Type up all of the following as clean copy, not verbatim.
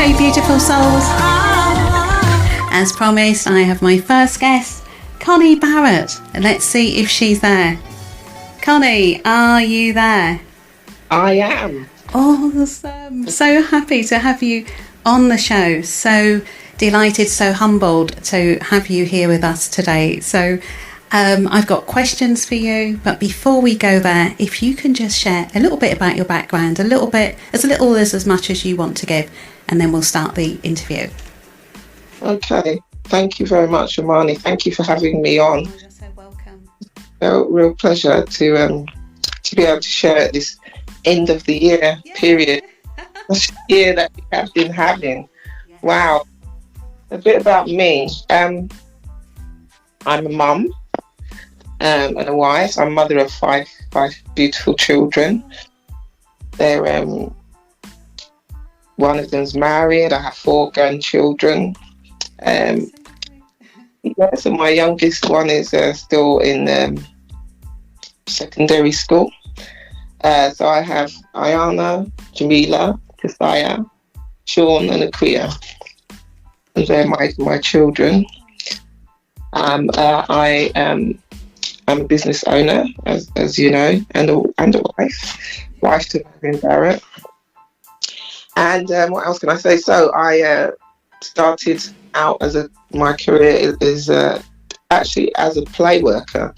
Hey, beautiful souls. As promised, I have my first guest, Connie Barrett. Let's see if she's there. Connie, are you there? I am. Awesome. So happy to have you on the show. So delighted, so humbled to have you here with us today. So I've got questions for you, but before we go there, if you can just share a little bit about your background, a little bit, as much as you want to give, and then we'll start the interview. Okay. Thank you very much, Amani. Thank you for having me on. You're so welcome. Real pleasure to be able to share at this end of the year period. This year that we have been having. Yeah. Wow. A bit about me. I'm a mum and a wife. I'm mother of five beautiful children. They're one of them's married. I have 4 grandchildren. So my youngest one is still in secondary school. So I have Ayana, Jamila, Kasaya, Sean and Akuya. And they're my children. I am I'm a business owner, as you know, and a wife to Connie Barrett. And what else can I say? So I started out my career is actually as a play worker,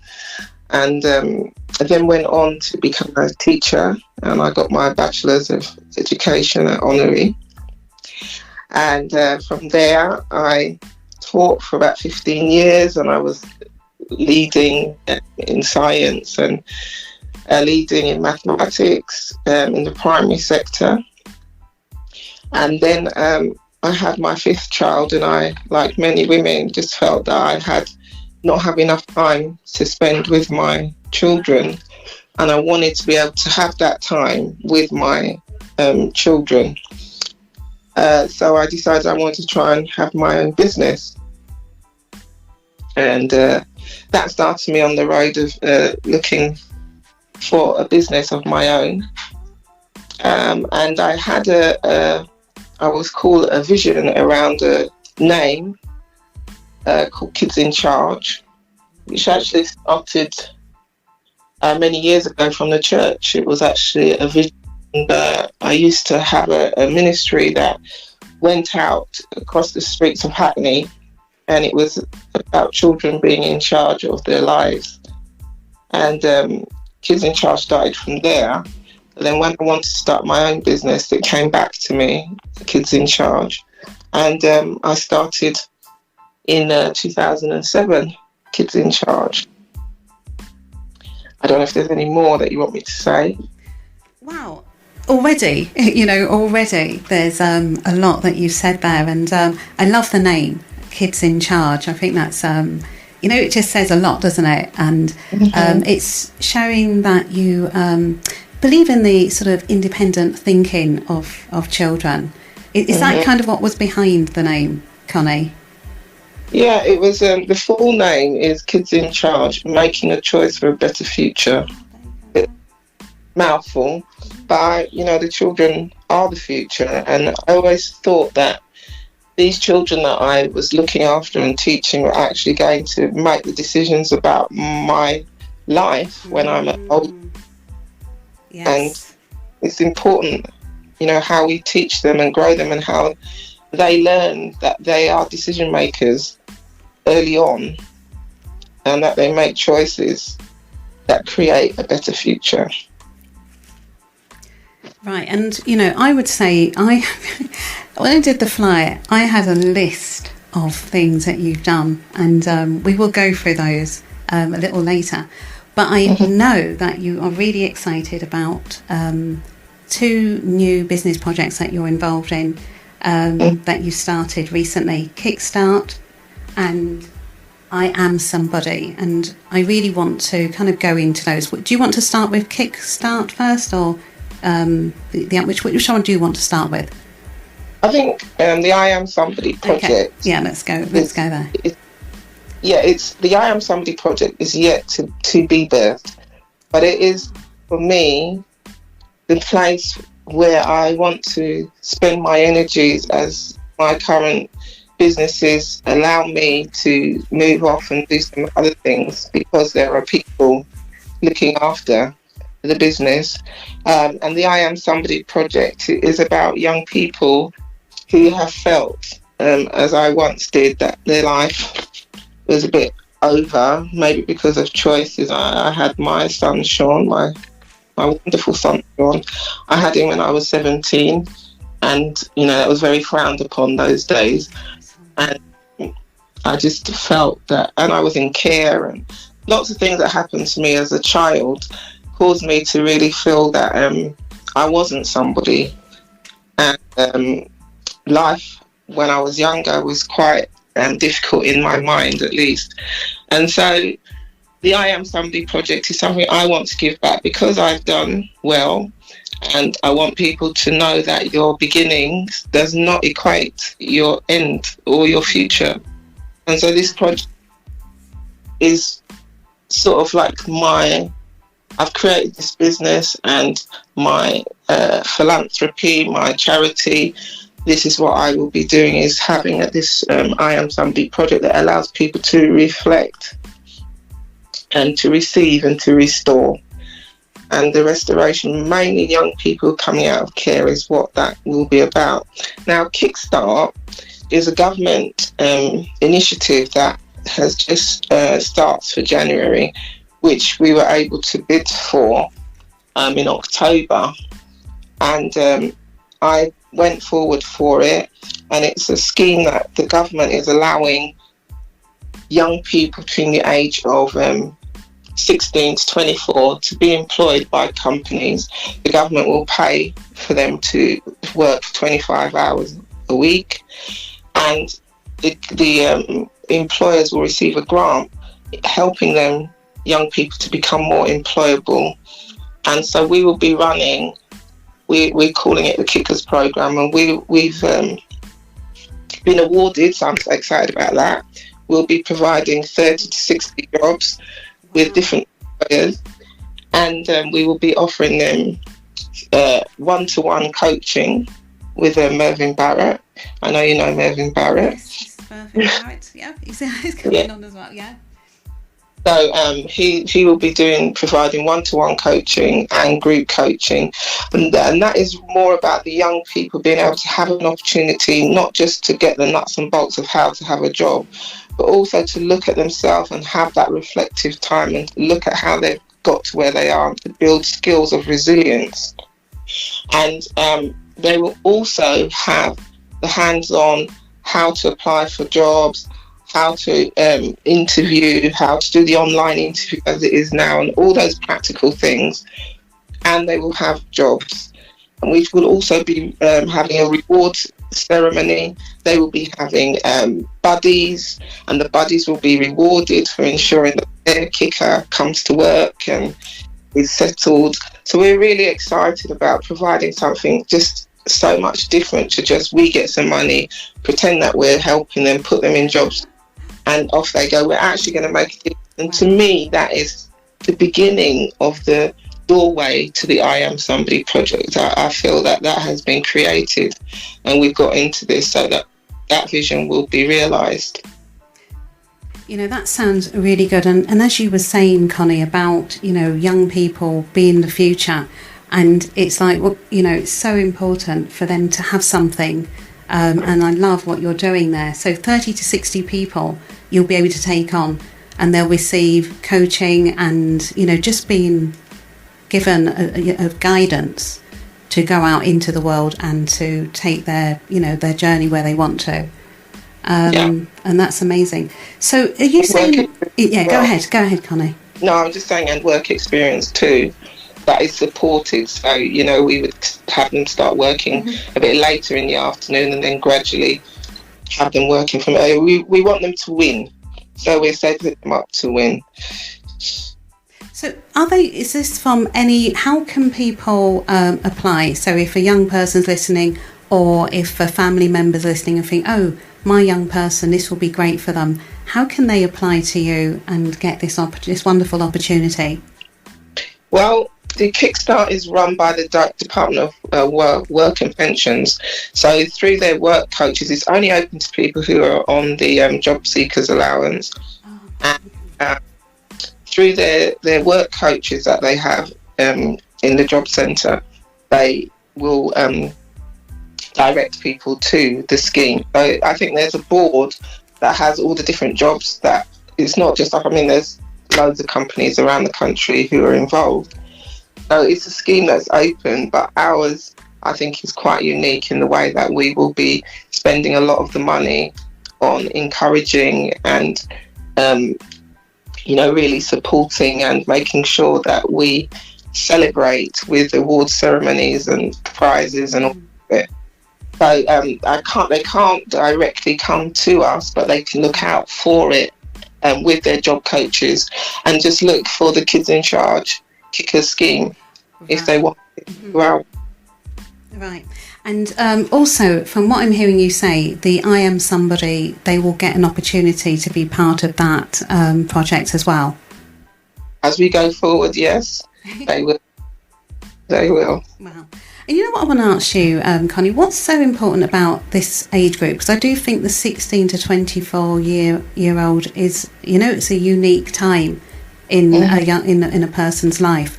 and then went on to become a teacher, and I got my Bachelor's of Education at Honorary. And from there, I taught for about 15 years, and I was leading in science and leading in mathematics in the primary sector. And then I had my 5th child, and I, like many women, just felt that I had not have enough time to spend with my children, and I wanted to be able to have that time with my children. So I decided I wanted to try and have my own business, and that started me on the road of looking for a business of my own. And I had I was called a vision around a name called Kids in Charge, which actually started many years ago from the church. It was actually a vision. I used to have a ministry that went out across the streets of Hackney, and it was about children being in charge of their lives. And Kids in Charge started from there. And then when I wanted to start my own business, it came back to me, Kids in Charge. And I started in 2007, Kids in Charge. I don't know if there's any more that you want me to say. Wow. Already there's a lot that you said there, and I love the name Kids in Charge. I think that's it just says a lot, doesn't it? And it's showing that you believe in the sort of independent thinking of children. Is that kind of what was behind the name, Connie? Yeah, it was the full name is Kids in Charge, Making a Choice for a Better Future. Mouthful, but the children are the future, and I always thought that these children that I was looking after and teaching were actually going to make the decisions about my life when I'm old. Yes. And it's important, how we teach them and grow them, and how they learn that they are decision makers early on, and that they make choices that create a better future. Right, and I would say when I did the flyer, I had a list of things that you've done, and we will go through those a little later. But I know that you are really excited about 2 new business projects that you're involved in that you started recently, Kickstart and I Am Somebody, and I really want to kind of go into those. Do you want to start with Kickstart first, or which one do you want to start with? I think the I Am Somebody project. Okay. Yeah, let's go there. It's the I Am Somebody project is yet to be birthed, but it is for me the place where I want to spend my energies, as my current businesses allow me to move off and do some other things because there are people looking after the business. And the I Am Somebody project is about young people who have felt, as I once did, that their life was a bit over, maybe because of choices. I had my son Sean, my wonderful son Sean. I had him when I was 17, and it was very frowned upon those days. And I just felt that, and I was in care, and lots of things that happened to me as a child caused me to really feel that I wasn't somebody. And life when I was younger was quite difficult in my mind, at least. And so the I Am Somebody project is something I want to give back because I've done well. And I want people to know that your beginnings does not equate your end or your future. And so this project is sort of like I've created this business and my philanthropy, my charity. This is what I will be doing, is having this I Am Somebody project that allows people to reflect and to receive and to restore. And the restoration, mainly young people coming out of care, is what that will be about. Now, Kickstart is a government initiative that has just starts for January, which we were able to bid for in October. And I went forward for it. And it's a scheme that the government is allowing young people between the age of 16 to 24 to be employed by companies. The government will pay for them to work 25 hours a week, and the employers will receive a grant helping them, young people, to become more employable. And so we will be running, we're calling it the Kickers program, and we've been awarded, so I'm so excited about that. We'll be providing 30 to 60 jobs with different employers, and we will be offering them one-to-one coaching with Mervyn Barrett. I know you know Mervyn Barrett. Yes, Mervyn Barrett. Yeah, he's coming on as well. Yeah. So he will be providing one-to-one coaching and group coaching, and that is more about the young people being able to have an opportunity, not just to get the nuts and bolts of how to have a job, but also to look at themselves and have that reflective time and look at how they've got to where they are, to build skills of resilience. And they will also have the hands-on how to apply for jobs, how to interview, how to do the online interview as it is now, and all those practical things. And they will have jobs. And we will also be having a reward ceremony. They will be having buddies, and the buddies will be rewarded for ensuring that their kicker comes to work and is settled. So we're really excited about providing something just so much different to just we get some money, pretend that we're helping them, put them in jobs, and off they go. We're actually going to make a difference. And to me, that is the beginning of the doorway to the I Am Somebody project. I feel that has been created, and we've got into this so that vision will be realised. That sounds really good. And as you were saying, Connie, about, young people being the future, and it's like, it's so important for them to have something. And I love what you're doing there. So 30 to 60 people you'll be able to take on, and they'll receive coaching and, just being given a guidance to go out into the world and to take their journey where they want to. And that's amazing. So are you saying... Yeah, go ahead, Connie. No, I'm just saying, and work experience too, that is supported. So, we would have them start working a bit later in the afternoon and then gradually have them working from early. We want them to win. So we're setting them up to win. So is this from how can people apply? So if a young person's listening, or if a family member's listening and think, oh, my young person, this will be great for them, how can they apply to you and get this wonderful opportunity? Well, the Kickstart is run by the Department of Work and Pensions. So through their work coaches, it's only open to people who are on the job seekers allowance. And through their work coaches that they have in the job centre, they will direct people to the scheme. So I think there's a board that has all the different jobs. That it's not just like, I mean, there's loads of companies around the country who are involved. So it's a scheme that's open, but ours, I think, is quite unique in the way that we will be spending a lot of the money on encouraging and, really supporting and making sure that we celebrate with award ceremonies and prizes and all of it. So they can't directly come to us, but they can look out for it with their job coaches and just look for the Kids in Charge Kicker scheme if they want it to go out. Right. And also, from what I'm hearing you say, the I Am Somebody, they will get an opportunity to be part of that project as well. As we go forward, yes, they will. They will. Wow. And you know what I want to ask you, Connie, what's so important about this age group? Because I do think the 16 to 24-year-old is, it's a unique time in a person's life.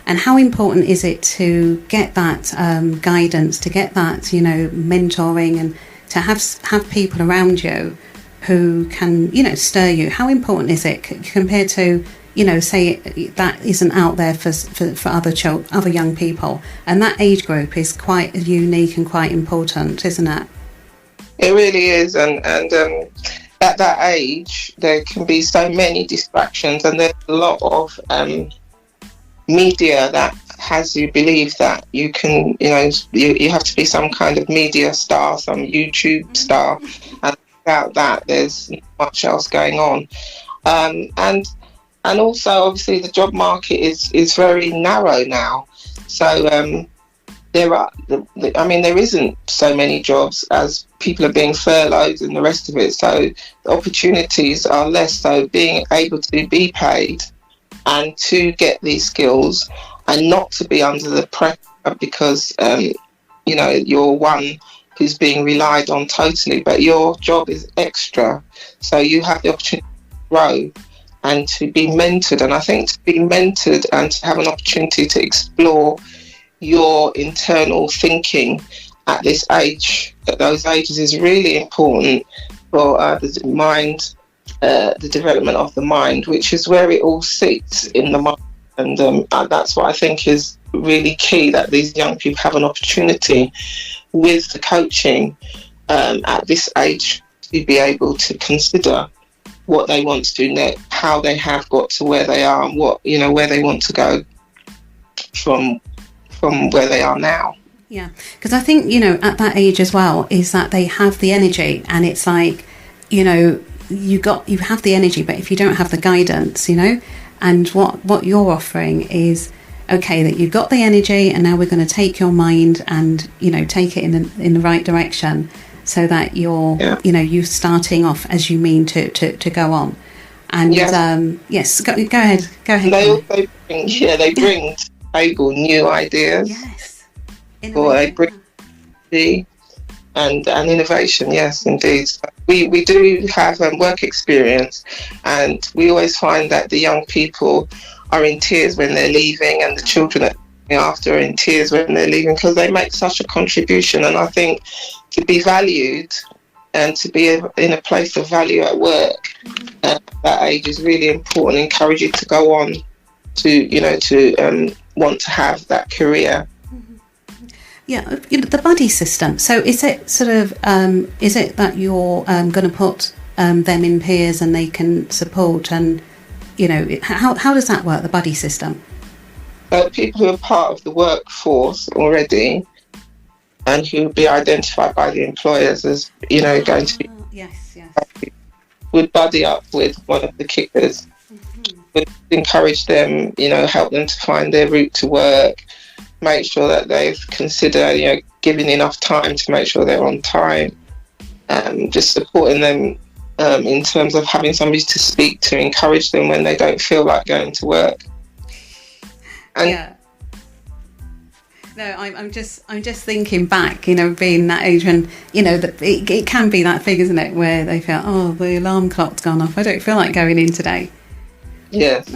And how important is it to get that guidance, to get that, mentoring, and to have people around you who can, stir you? How important is it compared to, say that isn't out there for other young people? And that age group is quite unique and quite important, isn't it? It really is, and at that age there can be so many distractions, and there's a lot of media that has you believe that you can, you have to be some kind of media star, some YouTube star, and without that there's not much else going on. And also, obviously, the job market is very narrow now. So there isn't so many jobs as people are being furloughed and the rest of it. So the opportunities are less. So being able to be paid and to get these skills and not to be under the pressure because, you're one who's being relied on totally, but your job is extra. So you have the opportunity to grow and to be mentored. And I think to be mentored and to have an opportunity to explore your internal thinking at this age, at those ages, is really important for the mind, the development of the mind, which is where it all sits in the mind. And that's what I think is really key, that these young people have an opportunity with the coaching at this age to be able to consider what they want to do next, how they have got to where they are, and what, where they want to go from where they are now. Yeah, because I think, at that age as well, is that they have the energy, and it's like, you have the energy, but if you don't have the guidance, and what you're offering is, okay, that you've got the energy, and now we're going to take your mind and, take it in the right direction, so that you're, you're starting off as you mean to go on. And yes, go ahead. They also bring, they bring to the table new ideas. Yes. Or they bring and innovation. Yes, indeed. We do have work experience, and we always find that the young people are in tears when they're leaving, and the children that after are in tears when they're leaving, because they make such a contribution. And I think to be valued and to be in a place of value at work at that age is really important. Encourage you to go on to want to have that career. Yeah, the buddy system. So is it sort of is it that you're going to put them in peers and they can support, and how does that work, the buddy system? People who are part of the workforce already and who will be identified by the employers as going to be yes would buddy up with one of the kickers, would encourage them, help them to find their route to work, make sure that they've considered, giving enough time to make sure they're on time, just supporting them in terms of having somebody to speak to, encourage them when they don't feel like going to work. And No, I'm just thinking back, being that age, and that it can be that thing, isn't it, where they feel, oh, the alarm clock's gone off, I don't feel like going in today. Yes.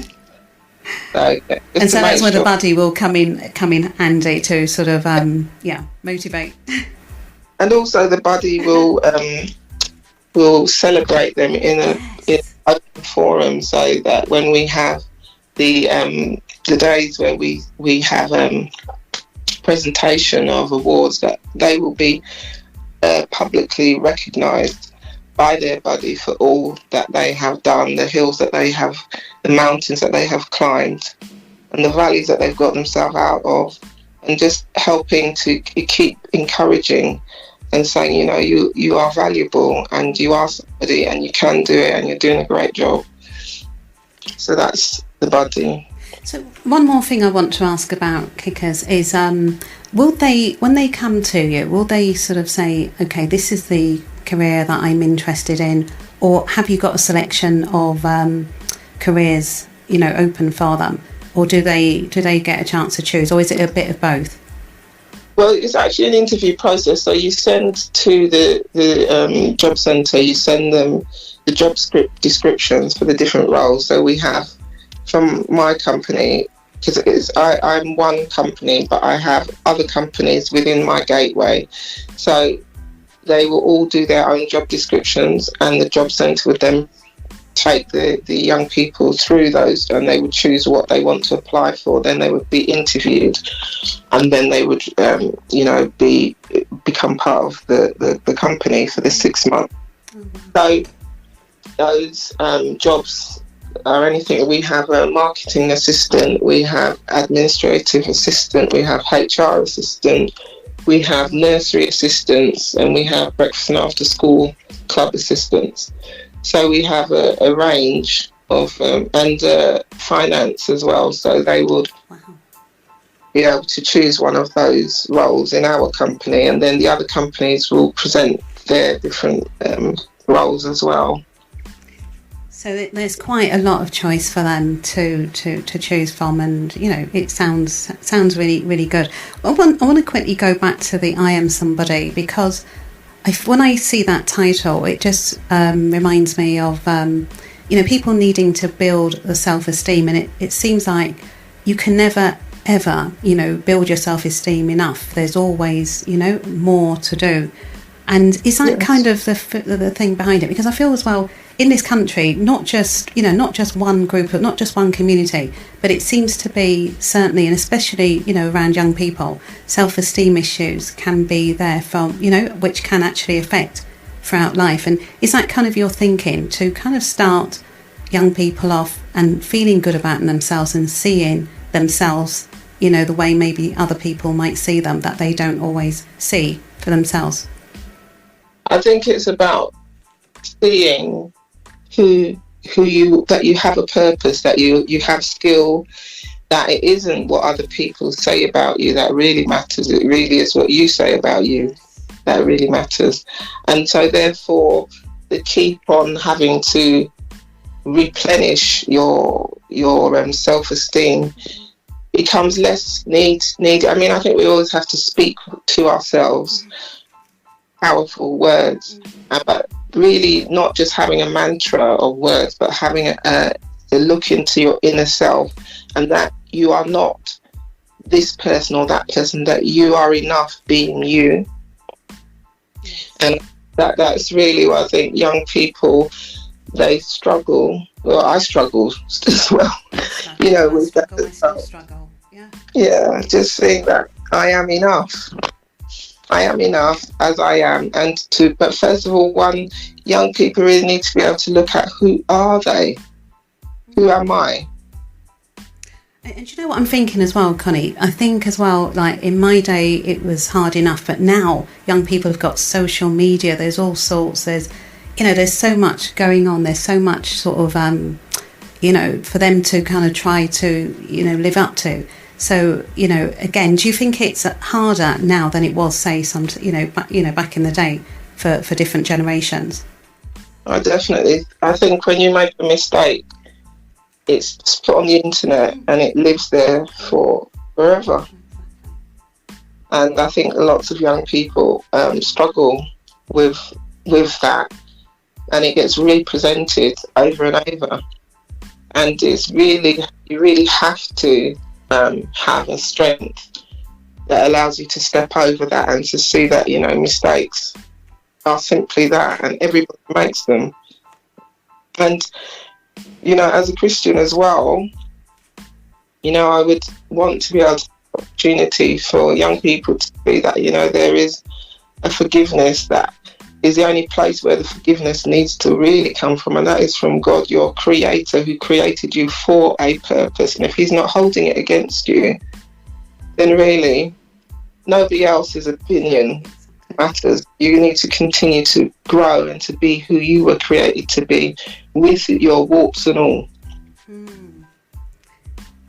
So, and so that's where the buddy will come in handy to sort of motivate. And also the buddy will celebrate them in an open forum, so that when we have the days where we have presentation of awards, that they will be publicly recognised by their buddy for all that they have done, the hills that they have, the mountains that they have climbed, and the valleys that they've got themselves out of, and just helping to keep encouraging and saying, you are valuable and you are somebody and you can do it and you're doing a great job. So that's the buddy. So one more thing I want to ask about Kickers is, will they, when they come to you, will they sort of say, okay, this is the career that I'm interested in, or have you got a selection of careers, open for them, or do they get a chance to choose, or is it a bit of both? Well, it's actually an interview process. So you send to the job centre, you send them the job descriptions for the different roles. So we have, from my company, because I'm one company, but I have other companies within my gateway. So they will all do their own job descriptions, and the job centre would then take the young people through those, and they would choose what they want to apply for. Then they would be interviewed, and then they would become part of the company for the 6 months. So those jobs are anything. We have a marketing assistant, we have administrative assistant, we have HR assistant, we have nursery assistants, and we have breakfast and after school club assistants. So we have a range of, and finance as well. So they would be able to choose one of those roles in our company, and then the other companies will present their different roles as well. So there's quite a lot of choice for them to choose from, and it sounds really, really good. I want to quickly go back to the I Am Somebody, because when I see that title, it just reminds me of people needing to build the self-esteem, and it seems like you can never ever build your self-esteem enough. There's always more to do, and is that kind of the thing behind it? Because I feel as well, in this country, not just one group, not just one community, but it seems to be certainly, and especially around young people, self-esteem issues can be there from which can actually affect throughout life. And is that kind of your thinking, to kind of start young people off and feeling good about themselves and seeing themselves the way maybe other people might see them, that they don't always see for themselves? I think it's about seeing that you have a purpose, that you have skill, that it isn't what other people say about you that really matters. It really is what you say about you that really matters. And so therefore, the keep on having to replenish your self-esteem becomes less needed. I mean, I think we always have to speak to ourselves powerful words, but really not just having a mantra of words, but having a look into your inner self, and that you are not this person or that person, that you are enough being you. And that's really what I think young people, they struggle. Well, I struggle as well, with that. Struggle. Yeah, just saying that I am enough. I am enough as I am, but first of all, young people really need to be able to look at, who are they? Who am I? And you know what I'm thinking as well, Connie? I think as well, like in my day, it was hard enough, but now young people have got social media. There's all sorts. There's so much going on. There's so much sort of, for them to kind of try to, live up to. So, again, do you think it's harder now than it was, say, back in the day for different generations? I think when you make a mistake, it's put on the internet and it lives there for forever. And I think lots of young people struggle with that, and it gets represented over and over. And it's really, you really have to have a strength that allows you to step over that and to see that, you know, mistakes are simply that, and everybody makes them. And, you know, as a Christian as well, you know, I would want to be able to have an opportunity for young people to see that, you know, there is a forgiveness that is the only place where the forgiveness needs to really come from, and that is from God, your creator, who created you for a purpose. And if he's not holding it against you, then really nobody else's opinion matters. You need to continue to grow and to be who you were created to be, with your warts and all.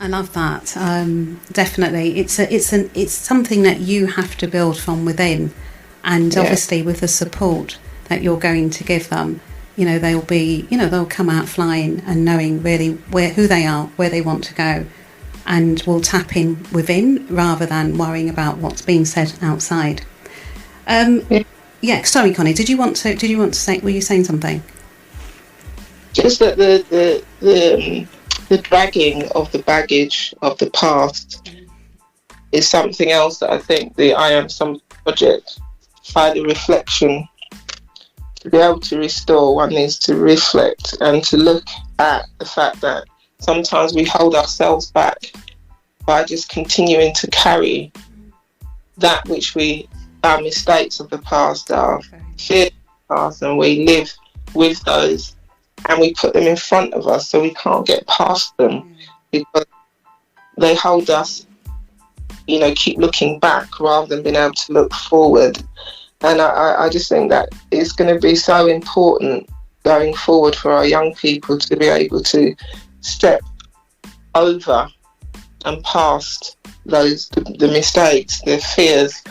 I love that. Definitely, it's something that you have to build from within. And obviously, with the support that you're going to give them, you know, they'll come out flying and knowing really who they are, where they want to go, and will tap in within rather than worrying about what's being said outside. Sorry, Connie. Did you want to say? Were you saying something? Just that the dragging of the baggage of the past is something else that I think the I Am Somebody project, by the reflection, to be able to restore, one needs to reflect and to look at the fact that sometimes we hold ourselves back by just continuing to carry that which our mistakes of the past, our fears of the past, and we live with those and we put them in front of us so we can't get past them because they hold us, you know, keep looking back rather than being able to look forward. And I just think that it's going to be so important going forward for our young people to be able to step over and past the mistakes, the fears,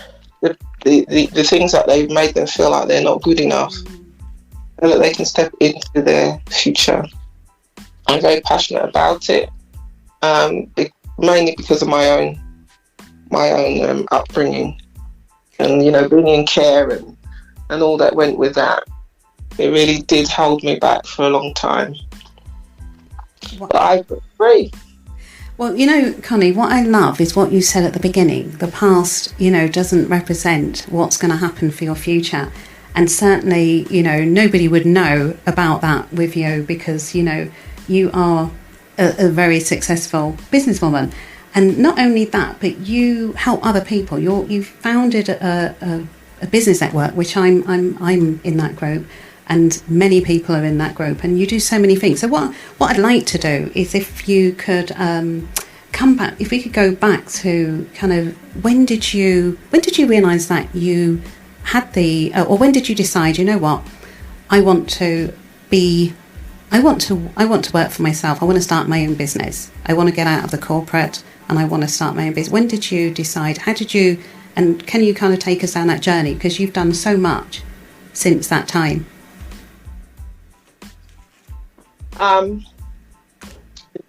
the things that they've made them feel like they're not good enough, and that they can step into their future. I'm very passionate about it, mainly because of my own upbringing, and, you know, being in care and all that went with that. It really did hold me back for a long time. But I agree. Well, you know, Connie, what I love is what you said at the beginning. The past, you know, doesn't represent what's going to happen for your future. And certainly, you know, nobody would know about that with you because, you know, you are a very successful businesswoman. And not only that, but you help other people. You founded a business network, which I'm in that group, and many people are in that group, and you do so many things. So what I'd like to do is if you could come back, if we could go back to kind of when did you realise that you had or when did you decide, you know what, I want to work for myself. I want to start my own business. I want to get out of the corporate and I want to start my own business. When did you decide? How did you, and can you kind of take us down that journey? Because you've done so much since that time.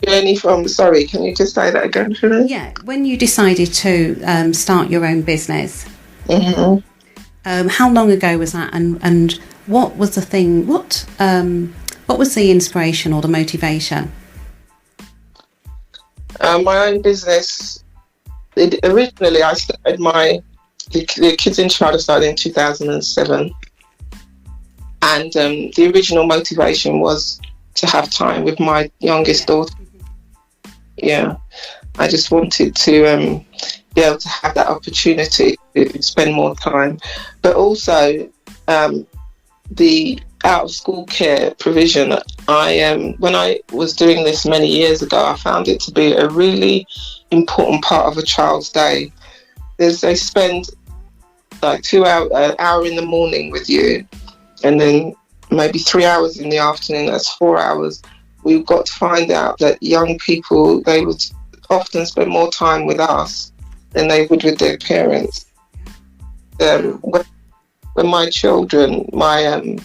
Journey from, sorry, can you just say that again for me? Yeah, when you decided to start your own business, how long ago was that, and what was the thing, what was the inspiration or the motivation? My own business, originally I started the Kids in Charge started in 2007, and the original motivation was to have time with my youngest daughter. Yeah, I just wanted to be able to have that opportunity to spend more time, but also the out of school care provision. When I was doing this many years ago, I found it to be a really important part of a child's day. They spend like an hour in the morning with you, and then maybe 3 hours in the afternoon. That's 4 hours. We've got to find out that young people, they would often spend more time with us than they would with their parents. When my children, my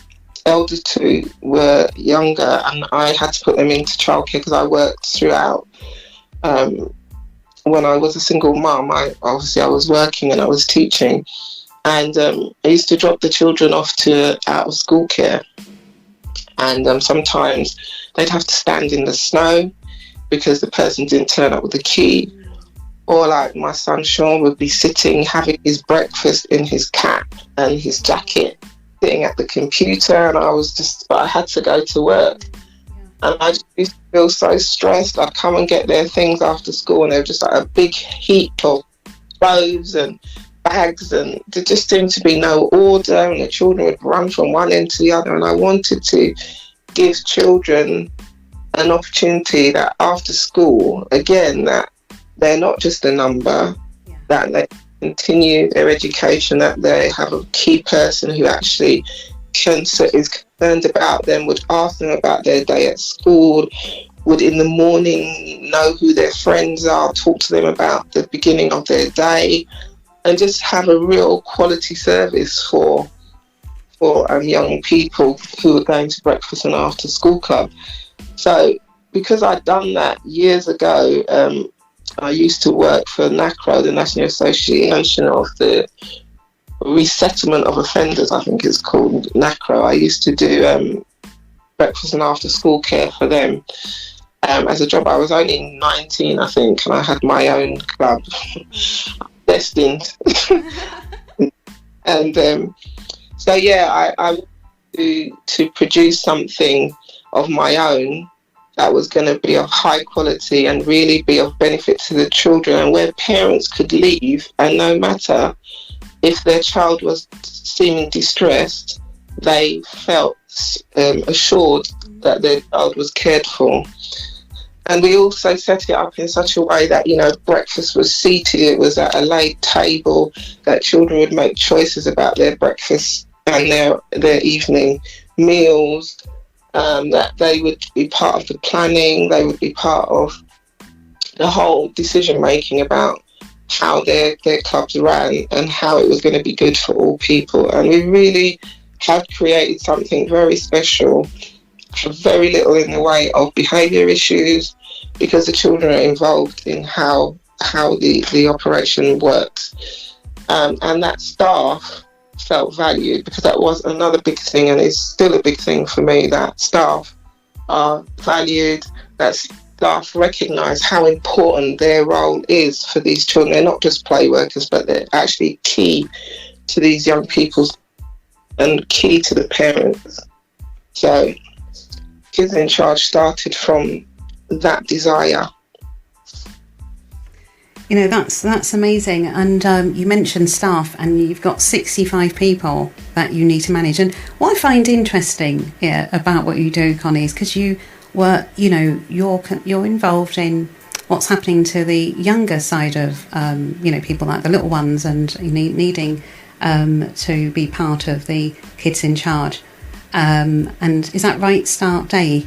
elder two were younger, and I had to put them into childcare because I worked throughout when I was a single mum, I was working and I was teaching, and I used to drop the children off to out of school care, and sometimes they'd have to stand in the snow because the person didn't turn up with the key. Or like my son Sean would be sitting having his breakfast in his cap and his jacket, sitting at the computer, and I had to go to work. And I just used to feel so stressed. I'd come and get their things after school, and they were just like a big heap of clothes and bags, and there just seemed to be no order, and the children would run from one end to the other. And I wanted to give children an opportunity that after school, again, that they're not just a number, that they continue their education, that they have a key person who actually is concerned about them, would ask them about their day at school, would in the morning know who their friends are, talk to them about the beginning of their day, and just have a real quality service for young people who are going to breakfast and after school club. So because I'd done that years ago, I used to work for NACRO, the National Association of the Resettlement of Offenders, I think it's called, NACRO. I used to do breakfast and after school care for them as a job. I was only 19, I think, and I had my own club. Destined. And so yeah, I wanted to produce something of my own that was going to be of high quality and really be of benefit to the children, and where parents could leave, and no matter if their child was seeming distressed, they felt assured that their child was cared for. And we also set it up in such a way that, you know, breakfast was seated, it was at a laid table, that children would make choices about their breakfast and their evening meals, that they would be part of the planning, they would be part of the whole decision making about how their clubs ran and how it was going to be good for all people. And we really have created something very special, very little in the way of behaviour issues, because the children are involved in how the operation works, and that staff felt valued, because that was another big thing, and is still a big thing for me, that staff are valued, that staff recognise how important their role is for these children. They're not just play workers, but they're actually key to these young people and key to the parents. So Kids in Charge started from that desire. You know, that's amazing. And you mentioned staff, and you've got 65 people that you need to manage. And what I find interesting here about what you do, Connie, is because you're involved in what's happening to the younger side of people like the little ones, and needing to be part of the Kids in Charge. And is that Rightstart Day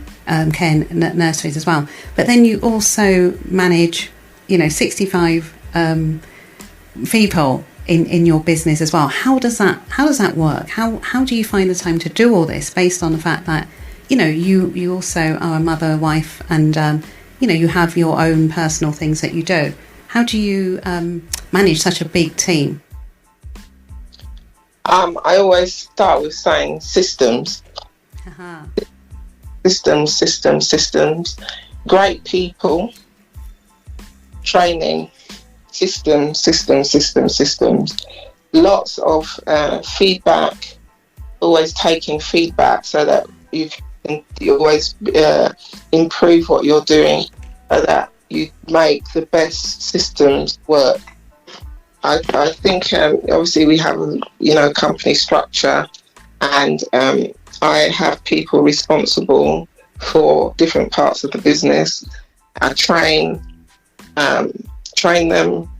care nurseries as well? But then you also manage 65 people in your business as well. How does that work? How do you find the time to do all this, based on the fact that you also are a mother, wife, and you have your own personal things that you do? How do you manage such a big team? I always start with saying systems. Uh-huh. Systems. Great people. Training. Systems. Lots of feedback. Always taking feedback so that you always improve what you're doing, so that you make the best systems work. I think obviously we have company structure, and I have people responsible for different parts of the business. I train them,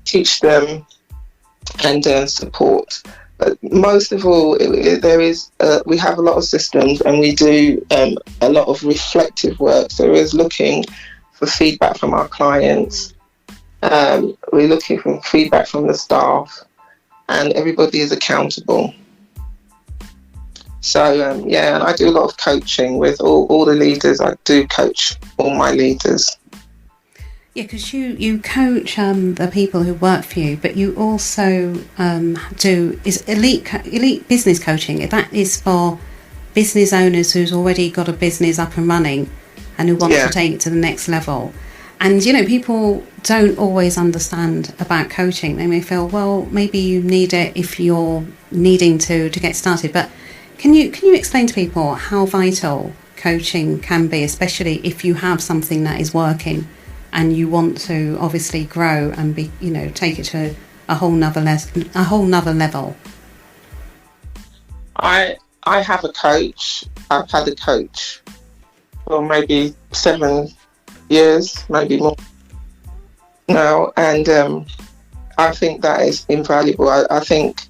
teach them, and support. But most of all, we have a lot of systems, and we do a lot of reflective work. So we're looking for feedback from our clients. We're looking for feedback from the staff, and everybody is accountable. So and I do a lot of coaching with all the leaders. I do coach all my leaders. Yeah, because you coach the people who work for you, but you also do is elite business coaching. That is for business owners who's already got a business up and running and who want to take it to the next level. And people don't always understand about coaching. They may feel, well, maybe you need it if you're needing to get started. But can you explain to people how vital coaching can be, especially if you have something that is working and you want to obviously grow and be, take it to a whole nother level? I have a coach. I've had a coach for maybe 7 years, maybe more now, and I think that is invaluable. I think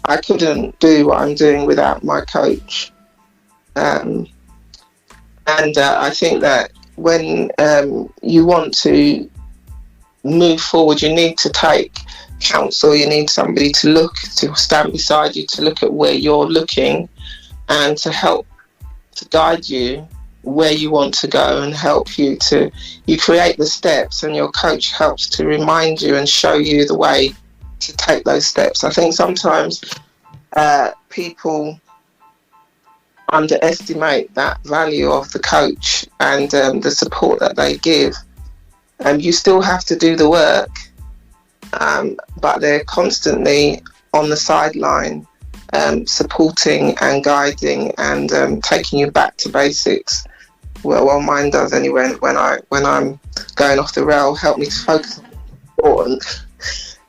I couldn't do what I'm doing without my coach, and I think that when you want to move forward, you need to take counsel. You need somebody to stand beside you, to look at where you're looking, and to help to guide you where you want to go, and help you create the steps, and your coach helps to remind you and show you the way to take those steps. I think sometimes people underestimate that value of the coach and the support that they give. You still have to do the work, but they're constantly on the sideline, supporting and guiding and taking you back to basics. Well, mine does anyway. When I'm going off the rail, help me to focus on what's important.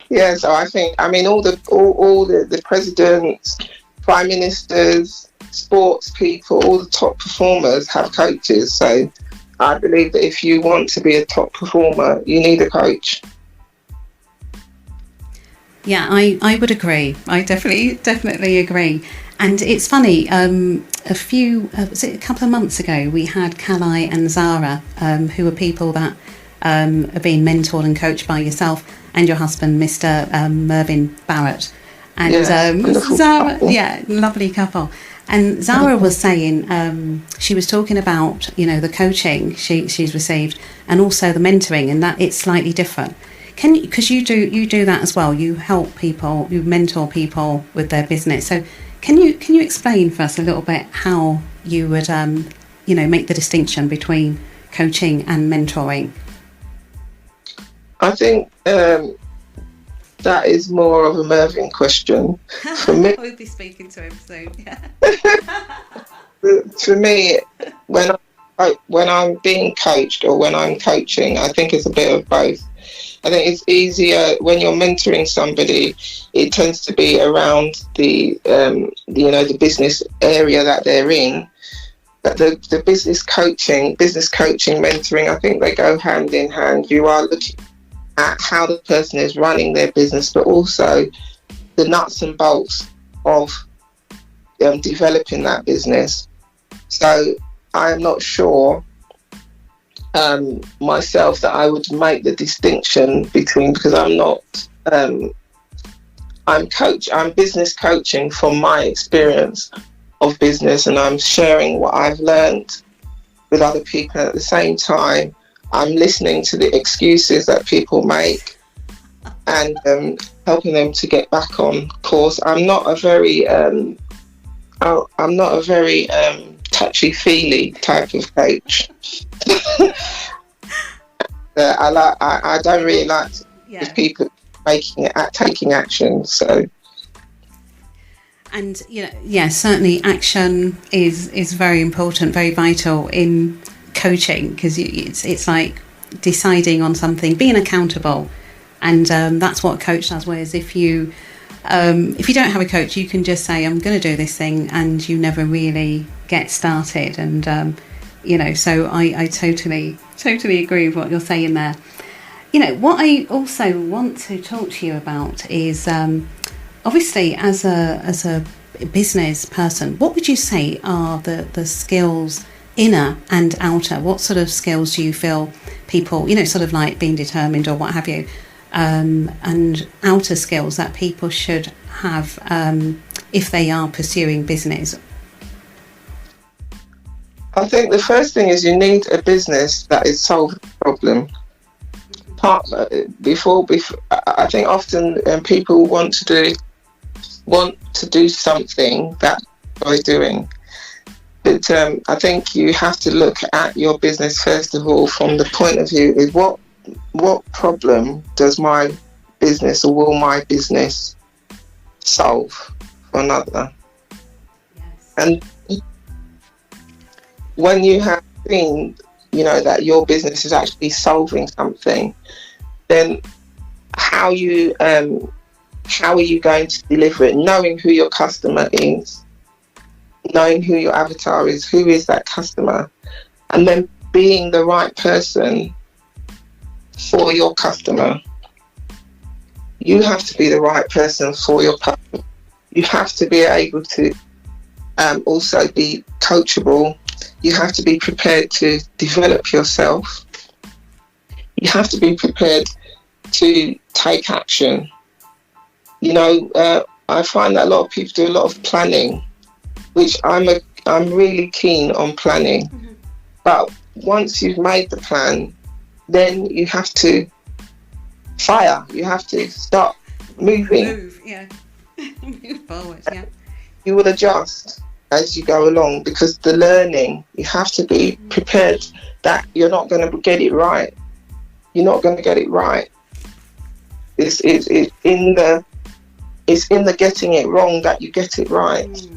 Yeah, so I think, all the presidents, prime ministers, sports people, all the top performers have coaches. So I believe that if you want to be a top performer, you need a coach. Yeah, I would agree. I definitely agree. And it's funny, was it a couple of months ago, we had Calais and Zara, who are people that are being mentored and coached by yourself and your husband, Mr. Mervyn Barrett. And Zara, lovely couple. And Zara was saying, she was talking about, the coaching she's received and also the mentoring, and that it's slightly different. Because you do that as well. You help people, you mentor people with their business. So can you explain for us a little bit how you would make the distinction between coaching and mentoring? I think that is more of a Mervyn question. For me, we'll be speaking to him soon. Yeah. For me, when I'm being coached or when I'm coaching, I think it's a bit of both. I think it's easier when you're mentoring somebody. It tends to be around the business area that they're in. But the business coaching, mentoring, I think they go hand in hand. You are looking at how the person is running their business, but also the nuts and bolts of developing that business. So I am not sure myself that I would make the distinction between, because I'm not I'm business coaching from my experience of business, and I'm sharing what I've learned with other people. At the same time, I'm listening to the excuses that people make and helping them to get back on course. I'm not a very touchy-feely type of coach. I don't really like if people taking action. So. And certainly action is very important, very vital in coaching, because it's like deciding on something, being accountable, and that's what a coach does. Whereas if you don't have a coach, you can just say, I'm going to do this thing, and you never really get started. And so I totally agree with what you're saying there. What I also want to talk to you about is obviously as a business person, what would you say are the skills, inner and outer? What sort of skills do you feel people, sort of like being determined or what have you, and outer skills that people should have if they are pursuing business? I think the first thing is you need a business that is solving a problem. can't before. I think often people want to do something that they're doing. But I think you have to look at your business first of all from the point of view is what problem does my business or will my business solve for another? Yes. And when you have seen, that your business is actually solving something, then how are you going to deliver it? Knowing who your customer is, knowing who your avatar is, who is that customer, and then being the right person for your customer. You have to be the right person for your customer. You have to be able to also be coachable. You have to be prepared to develop yourself. You have to be prepared to take action. I find that a lot of people do a lot of planning, which I'm really keen on planning. Mm-hmm. But once you've made the plan, then you have to fire. You have to start moving. Move, yeah. Move forward, yeah. You will adjust as you go along, because the learning, you have to be prepared that you're not going to get it right. You're not going to get it right. It's in the getting it wrong that you get it right.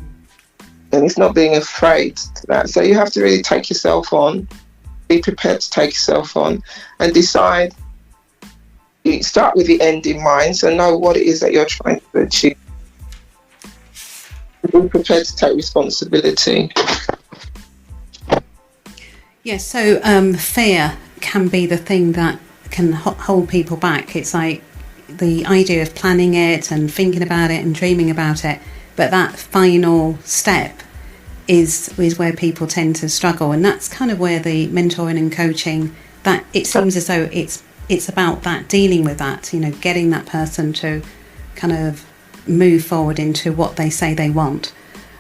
And it's not being afraid to that. So you have to really take yourself on, be prepared to take yourself on, and decide. You start with the end in mind, so know what it is that you're trying to achieve. Be prepared to take responsibility. Yes, so fear can be the thing that can hold people back. It's like the idea of planning it and thinking about it and dreaming about it, but that final step is where people tend to struggle, and that's kind of where the mentoring and coaching, that it seems as though it's about that, dealing with that, getting that person to kind of move forward into what they say they want.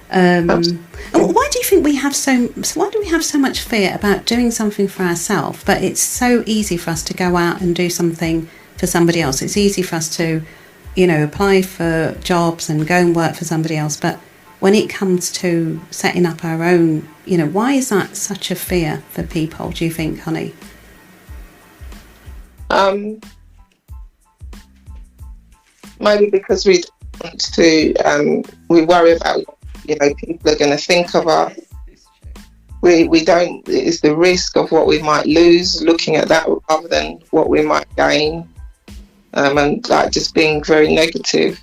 And why do you think we have so much fear about doing something for ourselves, but it's so easy for us to go out and do something for somebody else? It's easy for us to, apply for jobs and go and work for somebody else, but when it comes to setting up our own, why is that such a fear for people, do you think, Connie? Maybe because we want to, we worry about people are going to think of us. We don't, it's the risk of what we might lose, looking at that rather than what we might gain, and like just being very negative.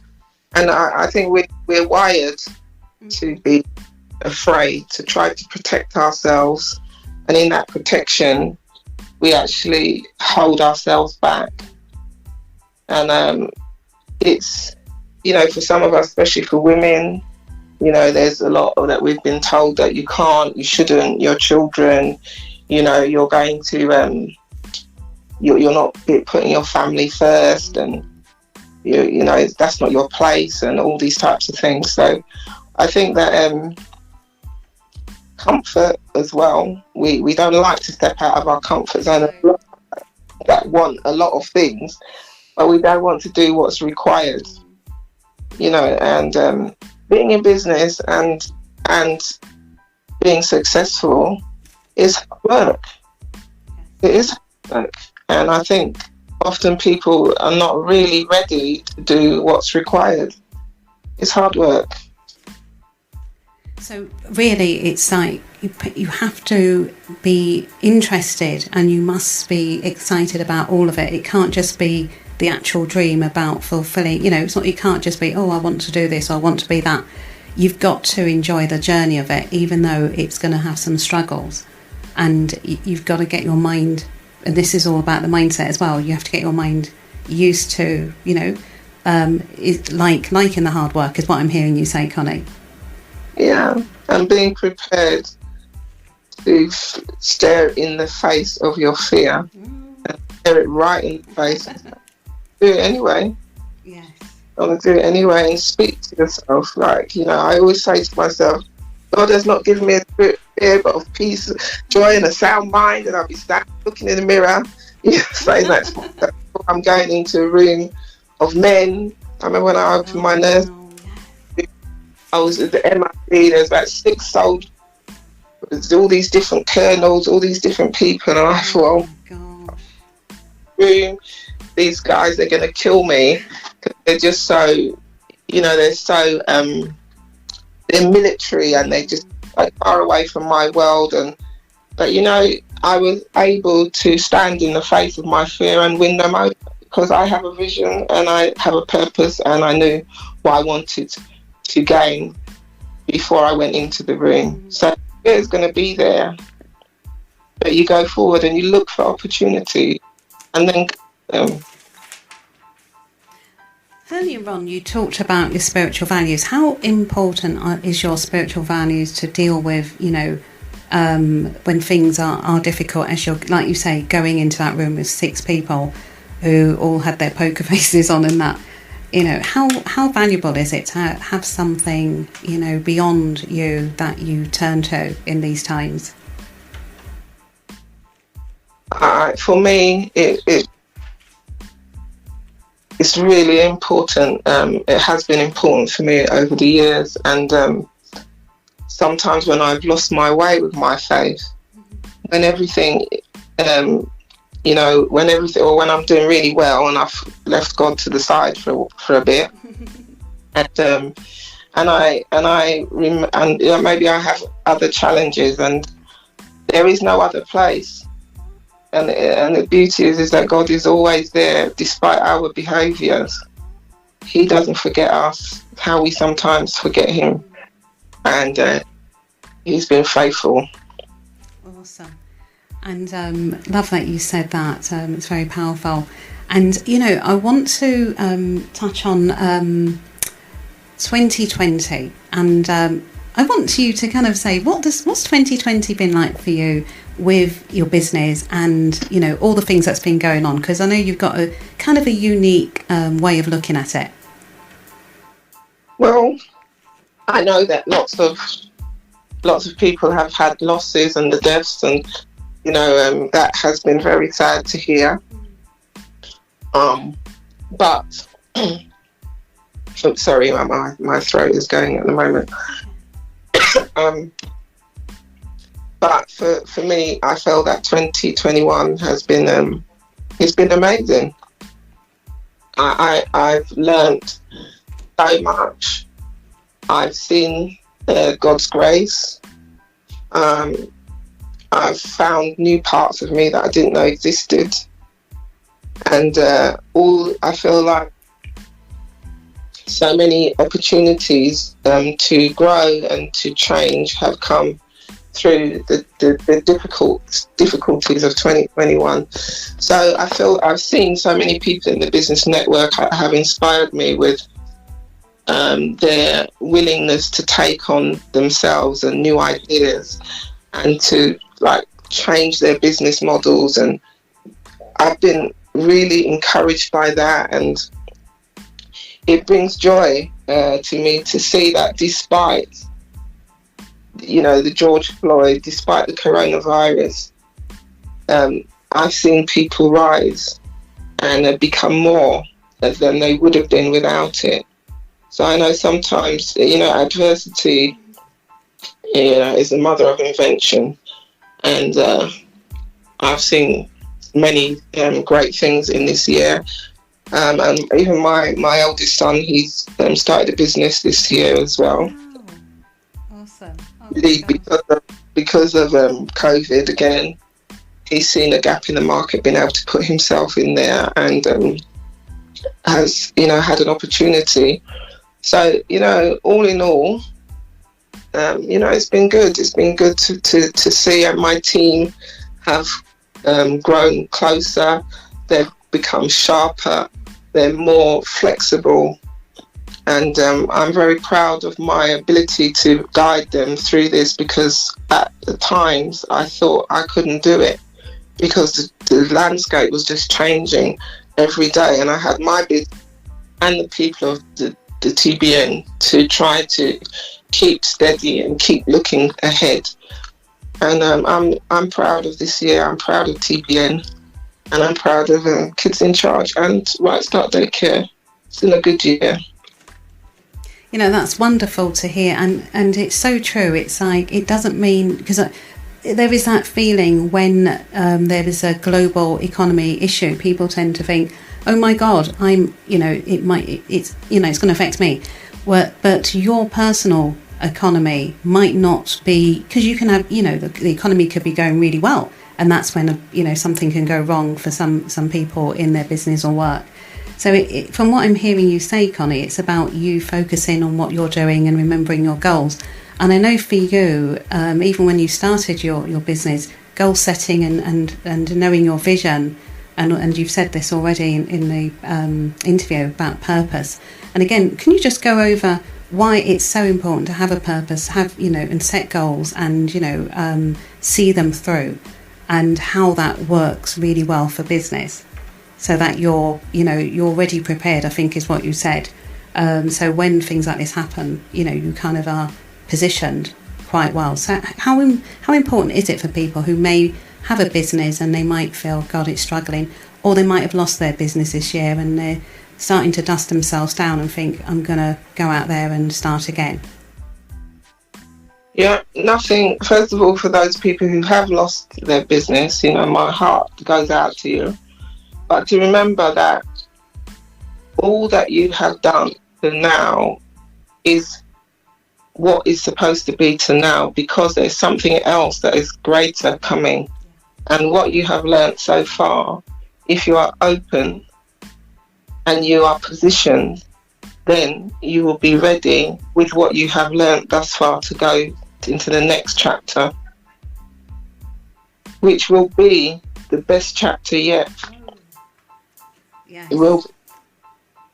And I think we're wired to be afraid, to try to protect ourselves, and in that protection we actually hold ourselves back. And it's, for some of us, especially for women, there's a lot that we've been told that you can't, you shouldn't, your children, you're going to, you're not putting your family first, and that's not your place, and all these types of things. So I think that comfort as well, we don't like to step out of our comfort zone. That want a lot of things, but we don't want to do what's required, and being in business and being successful is hard work. It is hard work. And I think often people are not really ready to do what's required. It's hard work. So really, it's like you have to be interested, and you must be excited about all of it. It can't just be the actual dream about fulfilling, it's not, you can't just be, I want to do this, or I want to be that. You've got to enjoy the journey of it, even though it's going to have some struggles. And you've got to get your mind, and this is all about the mindset as well, you have to get your mind used to, liking the hard work is what I'm hearing you say, Connie. Yeah, and being prepared to stare in the face of your fear, and stare it right in the face. Do it anyway. Yes. I want to do it anyway, and speak to yourself. I always say to myself, God has not given me a spirit of fear, but of peace, joy, and a sound mind. And I'll be standing looking in the mirror saying that to myself. I'm going into a room of men. I remember when I opened my nurse, I was at the MIT, there's about 6 soldiers, there's all these different colonels, all these different people, and I thought, room, these guys are going to kill me, because they're just so, they're so, they're military, and they just like far away from my world. But I was able to stand in the face of my fear and win them over, because I have a vision and I have a purpose, and I knew what I wanted to gain before I went into the room. So fear is going to be there, but you go forward and you look for opportunity, and then earlier on, you talked about your spiritual values. How important is your spiritual values to deal with, when things are difficult, as you're, like you say, going into that room with 6 people who all had their poker faces on, and that, how valuable is it to have something, beyond you that you turn to in these times? For me, it's really important. It has been important for me over the years, and sometimes when I've lost my way with my faith, when everything, when I'm doing really well and I've left God to the side for a bit, and maybe I have other challenges, and there is no other place. And the beauty is that God is always there despite our behaviours. He doesn't forget us, how we sometimes forget him. And he's been faithful. Awesome. And love that you said that. It's very powerful. And, I want to touch on 2020. And I want you to kind of say, what's 2020 been like for you with your business and, all the things that's been going on? Because I know you've got a kind of a unique way of looking at it. Well, I know that lots of people have had losses and the deaths, and that has been very sad to hear. But sorry, my throat is going at the moment. But for me, I feel that 2021 has been it's been amazing. I've learned so much. I've seen God's grace. I've found new parts of me that I didn't know existed, and I feel like so many opportunities to grow and to change have come through the difficulties of 2021. So I feel I've seen so many people in the business network have inspired me with their willingness to take on themselves and new ideas, and to change their business models. And I've been really encouraged by that, and it brings joy to me to see that despite the George Floyd, despite the coronavirus, I've seen people rise and become more than they would have been without it. So I know sometimes, adversity, is the mother of invention. And I've seen many great things in this year. And even my eldest son, he's started a business this year as well. Wow. Awesome. Because of COVID again, he's seen a gap in the market, been able to put himself in there, and has had an opportunity. So all in all, it's been good. It's been good to see, and my team have grown closer. They've become sharper. They're more flexible. And I'm very proud of my ability to guide them through this, because at the times I thought I couldn't do it, because the landscape was just changing every day, and I had my business and the people of the TBN to try to keep steady and keep looking ahead. And I'm proud of this year. I'm proud of TBN, and I'm proud of Kids in Charge and Rightstart Daycare. It's been a good year. You know, that's wonderful to hear, and it's so true. It's like, it doesn't mean, because there is that feeling when there is a global economy issue, people tend to think, oh my God, it's going to affect me. But your personal economy might not be, because you can have, the economy could be going really well, and that's when something can go wrong for some people in their business or work. So from what I'm hearing you say, Connie, it's about you focusing on what you're doing and remembering your goals. And I know for you, even when you started your business, goal setting and knowing your vision, and you've said this already in the interview about purpose. And again, can you just go over why it's so important to have a purpose, and set goals and, see them through, and how that works really well for business? So that you're already prepared, I think is what you said. So when things like this happen, you kind of are positioned quite well. So how important is it for people who may have a business and they might feel, God, it's struggling, or they might have lost their business this year and they're starting to dust themselves down and think, I'm going to go out there and start again? Yeah, nothing. First of all, for those people who have lost their business, my heart goes out to you. But to remember that all that you have done to now is what is supposed to be to now, because there's something else that is greater coming. And what you have learnt so far, if you are open and you are positioned, then you will be ready with what you have learnt thus far to go into the next chapter, which will be the best chapter yet. Yes. It will,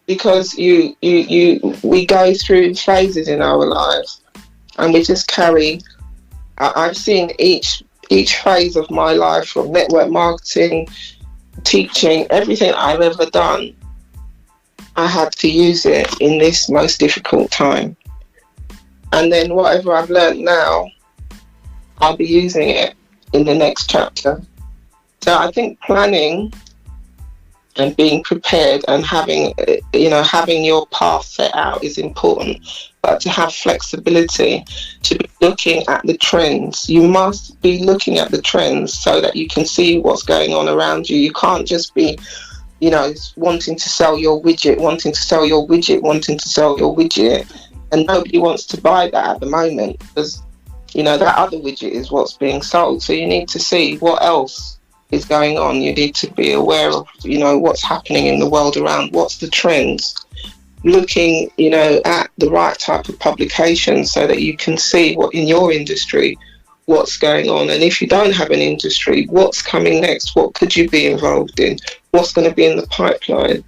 because we go through phases in our lives, and we just carry. I've seen each phase of my life, from network marketing, teaching, everything I've ever done, I had to use it in this most difficult time. And then whatever I've learned now, I'll be using it in the next chapter. So I think planning and being prepared and having your path set out is important, but to have flexibility, to be looking at the trends. You must be looking at the trends so that you can see what's going on around you. You can't just be, wanting to sell your widget, and nobody wants to buy that at the moment, because, that other widget is what's being sold. So you need to see what else is going on. You need to be aware of, what's happening in the world around, what's the trends, looking, at the right type of publication so that you can see what in your industry, what's going on. And if you don't have an industry, what's coming next? What could you be involved in? What's going to be in the pipeline?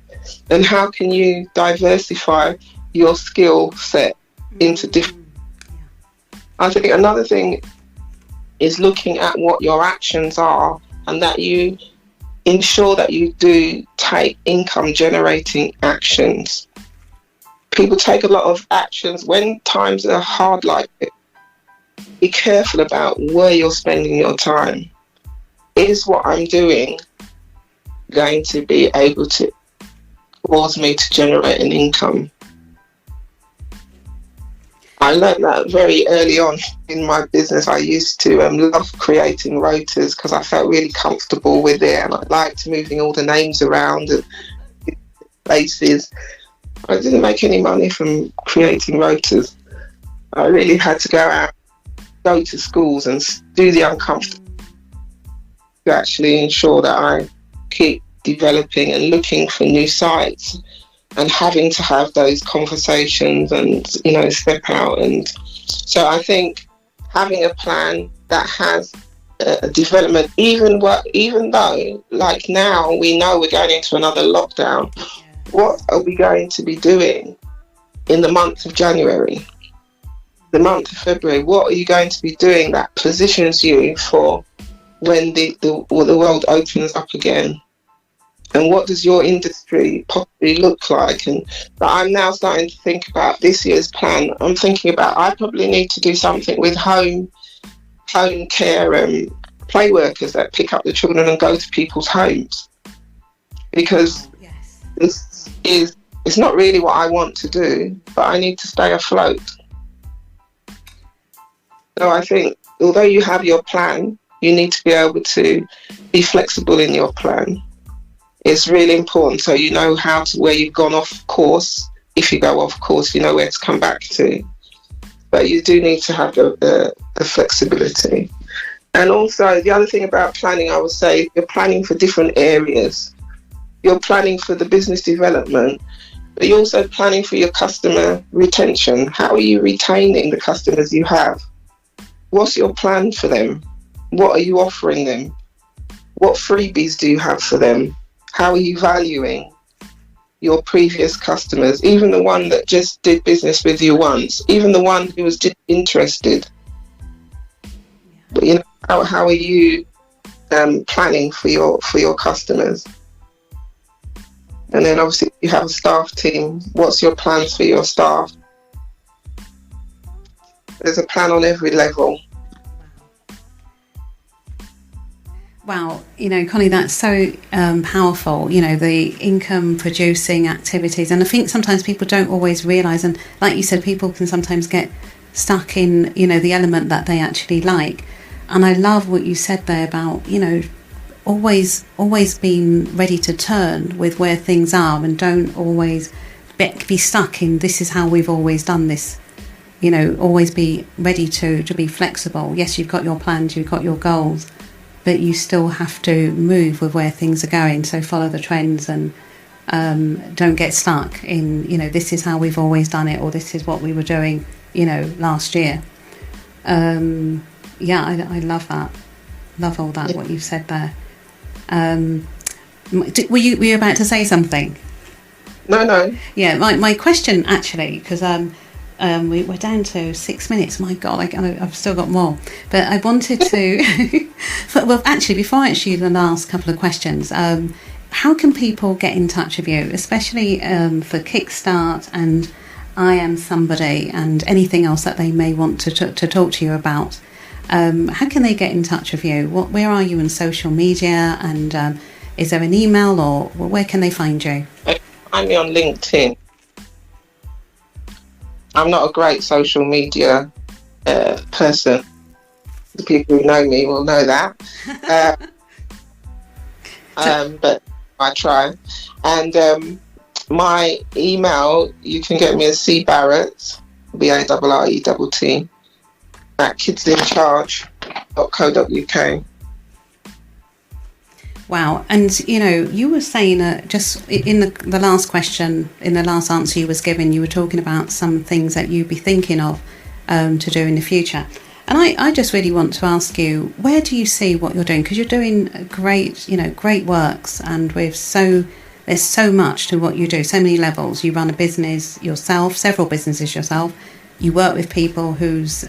And how can you diversify your skill set into different... I think another thing is looking at what your actions are, and that you ensure that you do take income generating actions. People take a lot of actions when times are hard like this. Be careful about where you're spending your time. Is what I'm doing going to be able to cause me to generate an income? I learned that very early on in my business. I used to love creating rotas because I felt really comfortable with it, and I liked moving all the names around and places. I didn't make any money from creating rotas. I really had to go to schools and do the uncomfortable to actually ensure that I keep developing and looking for new sites, and having to have those conversations and, step out. And so I think having a plan that has a development, even though, like now, we know we're going into another lockdown, what are we going to be doing in the month of January, the month of February? What are you going to be doing that positions you for when the world opens up again? And what does your industry possibly look like? And I'm now starting to think about this year's plan. I'm thinking about, I probably need to do something with home care and play workers that pick up the children and go to people's homes. because it's not really what I want to do, but I need to stay afloat. So I think although you have your plan, you need to be able to be flexible in your plan. It's really important, so you know where you've gone off course. If you go off course, you know where to come back to. But you do need to have the flexibility. And also, the other thing about planning, I would say, you're planning for different areas. You're planning for the business development, but you're also planning for your customer retention. How are you retaining the customers you have? What's your plan for them? What are you offering them? What freebies do you have for them? How are you valuing your previous customers, even the one that just did business with you once, even the one who was just interested? But, you know, how are you planning for your customers? And then obviously you have a staff team. What's your plans for your staff? There's a plan on every level. Wow, you know, Connie, that's so powerful, you know, the income producing activities. And I think sometimes people don't always realise, and like you said, people can sometimes get stuck in, you know, the element that they actually like. And I love what you said there about, you know, always being ready to turn with where things are, and don't always be stuck in this is how we've always done this. You know, always be ready to be flexible. Yes, you've got your plans, you've got your goals, but you still have to move with where things are going. So follow the trends and don't get stuck in, you know, this is how we've always done it, or this is what we were doing, you know, last year. Yeah, I love that. Love all that, what you've said there. Were you about to say something? No. Yeah, my question actually, because we're down to 6 minutes. My God, I've still got more. But I wanted to... well, actually, before I ask you the last couple of questions, how can people get in touch with you, especially for Kickstart and I Am Somebody and anything else that they may want to talk to you about? How can they get in touch with you? Where are you on social media? And is there an email, or where can they find you? Find me on LinkedIn. I'm not a great social media person. The people who know me will know that. But I try. And my email, you can get me as cbarrett, BARRETT, at kidsincharge.co.uk. Wow. And, you know, you were saying just in the last question, in the last answer you was given, you were talking about some things that you'd be thinking of to do in the future. And I just really want to ask you, where do you see what you're doing? Because you're doing great works, and there's so much to what you do, so many levels. You run a business yourself, several businesses yourself. You work with people who's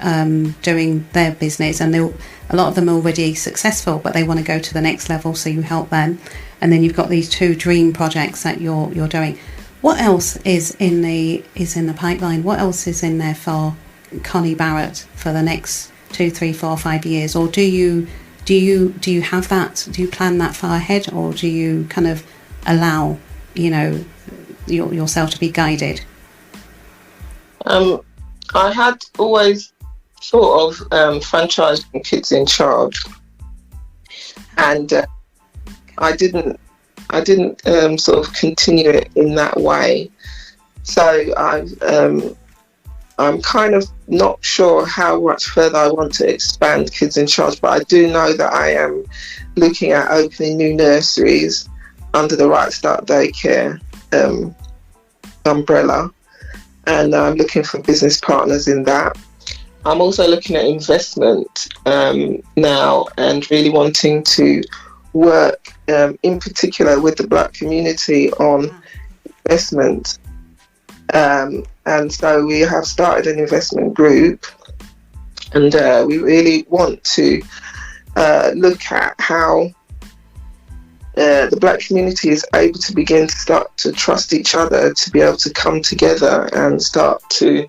doing their business, and a lot of them are already successful, but they want to go to the next level, so you help them. And then you've got these 2 dream projects that you're doing. What else is in the pipeline? What else is in there for Connie Barrett for the next 2, 3, 4, 5 years? Or do you have that? Do you plan that far ahead, or do you kind of allow, you know, yourself to be guided? I had always thought of franchising Kids in Charge, and I didn't sort of continue it in that way. So I'm kind of not sure how much further I want to expand Kids in Charge, but I do know that I am looking at opening new nurseries under the Rightstart daycare umbrella. And I'm looking for business partners in that. I'm also looking at investment now, and really wanting to work in particular with the Black community on investment. And so we have started an investment group, and we really want to look at how the Black community is able to begin to start to trust each other, to be able to come together and start to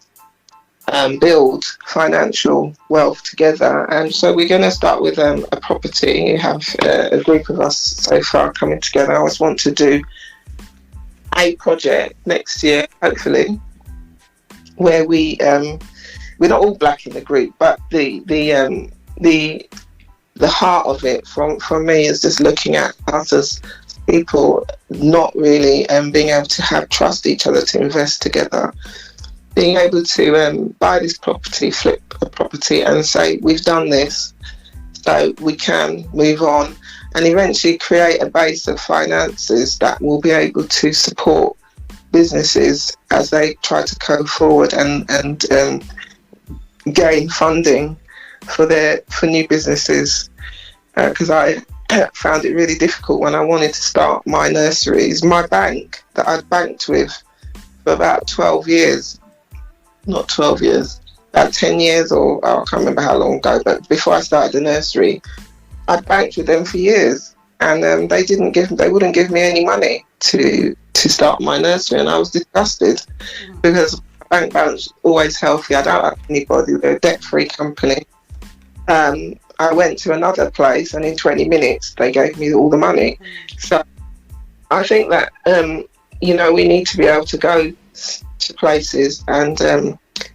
build financial wealth together. And so we're going to start with a property. You have a group of us so far coming together. I always want to do a project next year, hopefully, where we're not all black in the group, but the heart of it from me is just looking at us as people not really being able to trust each other to invest together, being able to buy this property, flip a property and say, we've done this, so we can move on, and eventually create a base of finances that will be able to support businesses as they try to go forward and gain funding for new businesses. Because I found it really difficult when I wanted to start my nurseries. My bank that I'd banked with for about 12 years, not 12 years, about 10 years, or I can't remember how long ago, but before I started the nursery, I'd banked with them for years, and they wouldn't give me any money to start my nursery, and I was disgusted because my bank balance is always healthy. I don't have anybody. We're a debt-free company. I went to another place, and in 20 minutes they gave me all the money. So I think that we need to be able to go to places and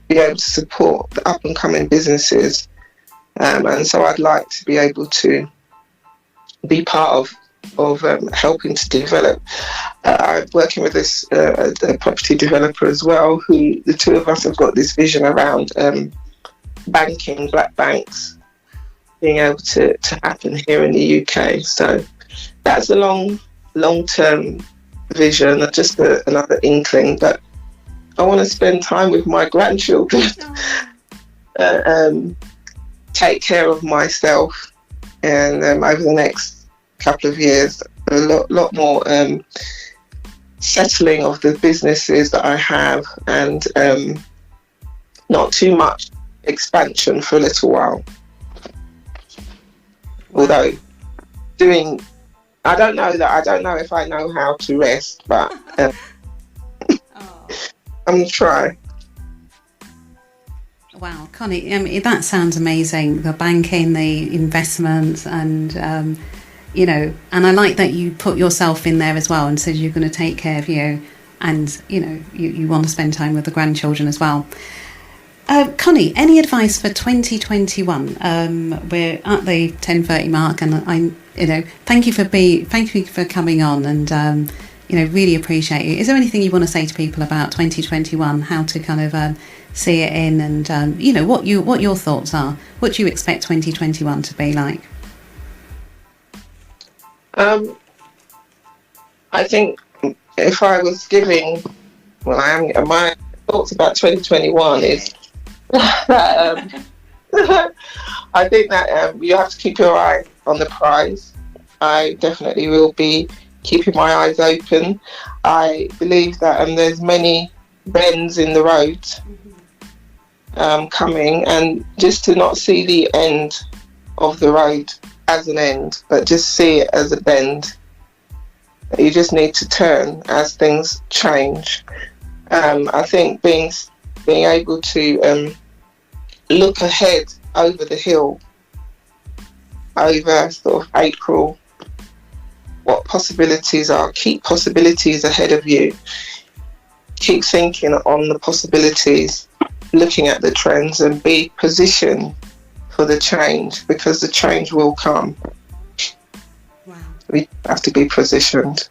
be able to support the up and coming businesses, and so I'd like to be able to be part of helping to develop. I'm working with this a property developer as well, who the two of us have got this vision around banking, black banks being able to happen here in the UK. So that's a long-term vision, just another inkling, but I want to spend time with my grandchildren, take care of myself, and over the next couple of years, a lot more settling of the businesses that I have, and not too much expansion for a little while. Although I don't know if I know how to rest, but I'm going to try. Wow, Connie, that sounds amazing. The banking, the investments, and and I like that you put yourself in there as well and said you're going to take care of you, and you want to spend time with the grandchildren as well. Connie, any advice for 2021? We're at the 10:30 mark, and thank you for coming on, and really appreciate you. Is there anything you want to say to people about 2021? How to kind of see it in, and what your thoughts are? What do you expect 2021 to be like? I think if I was giving, my thoughts about 2021 is that I think that you have to keep your eye on the prize. I definitely will be keeping my eyes open. I believe that there's many bends in the road coming, and just to not see the end of the road as an end, but just see it as a bend. You just need to turn as things change. I think being able to look ahead over the hill, over sort of April, what possibilities are. Keep possibilities ahead of you. Keep thinking on the possibilities, looking at the trends, and be positioned for the change, because the change will come. Wow. We have to be positioned.